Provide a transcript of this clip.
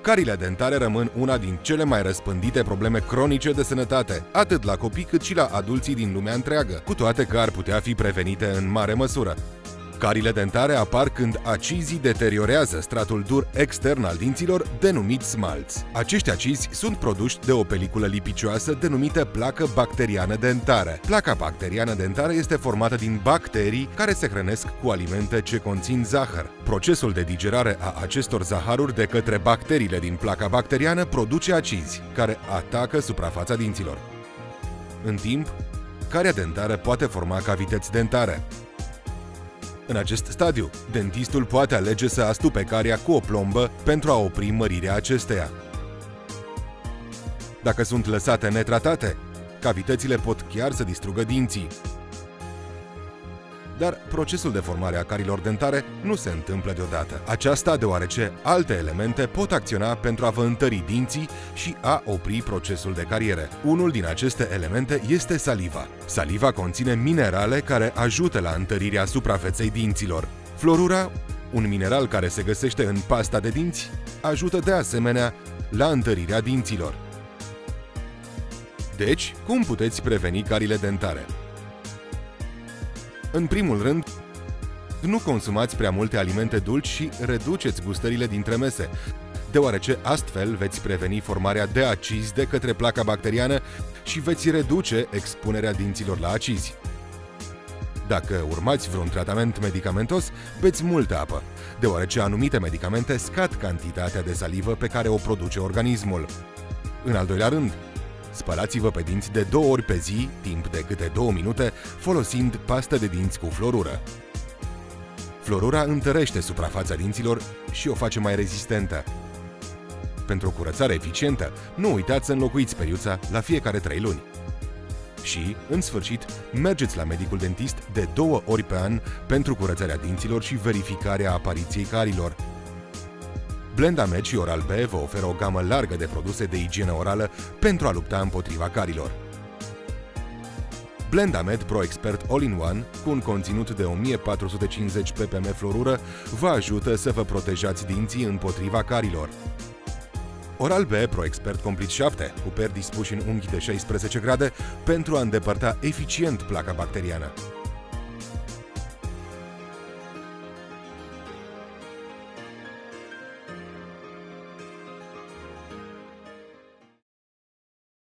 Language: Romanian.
Carile dentare rămân una din cele mai răspândite probleme cronice de sănătate, atât la copii cât și la adulții din lumea întreagă, cu toate că ar putea fi prevenite în mare măsură. Carile dentare apar când acizii deteriorează stratul dur extern al dinților, denumit smalț. Acești acizi sunt produși de o peliculă lipicioasă denumită placă bacteriană dentară. Placa bacteriană dentară este formată din bacterii care se hrănesc cu alimente ce conțin zahăr. Procesul de digerare a acestor zaharuri de către bacteriile din placa bacteriană produce acizi, care atacă suprafața dinților. În timp, caria dentară poate forma cavități dentare. În acest stadiu, dentistul poate alege să astupe caria cu o plombă pentru a opri mărirea acesteia. Dacă sunt lăsate netratate, cavitățile pot chiar să distrugă dinții. Dar procesul de formare a carilor dentare nu se întâmplă deodată. Aceasta deoarece alte elemente pot acționa pentru a vă întări dinții și a opri procesul de cariere. Unul din aceste elemente este saliva. Saliva conține minerale care ajută la întărirea suprafeței dinților. Fluorura, un mineral care se găsește în pasta de dinți, ajută de asemenea la întărirea dinților. Deci, cum puteți preveni carile dentare? În primul rând, nu consumați prea multe alimente dulci și reduceți gustările dintre mese, deoarece astfel veți preveni formarea de acizi de către placa bacteriană și veți reduce expunerea dinților la acizi. Dacă urmați vreun tratament medicamentos, beți multă apă, deoarece anumite medicamente scad cantitatea de salivă pe care o produce organismul. În al doilea rând, spălați-vă pe dinți de 2 ori pe zi, timp de câte 2 minute, folosind pastă de dinți cu fluorură. Fluorura întărește suprafața dinților și o face mai rezistentă. Pentru o curățare eficientă, nu uitați să înlocuiți periuța la fiecare 3 luni. Și, în sfârșit, mergeți la medicul dentist de 2 ori pe an pentru curățarea dinților și verificarea apariției carilor. Blendamed și Oral-B vă oferă o gamă largă de produse de igienă orală pentru a lupta împotriva carilor. Blendamed Pro Expert All-in-One, cu un conținut de 1450 ppm fluorură, vă ajută să vă protejați dinții împotriva carilor. Oral-B Pro Expert Complete 7, cu peri dispuși în unghi de 16 grade, pentru a îndepărta eficient placa bacteriană.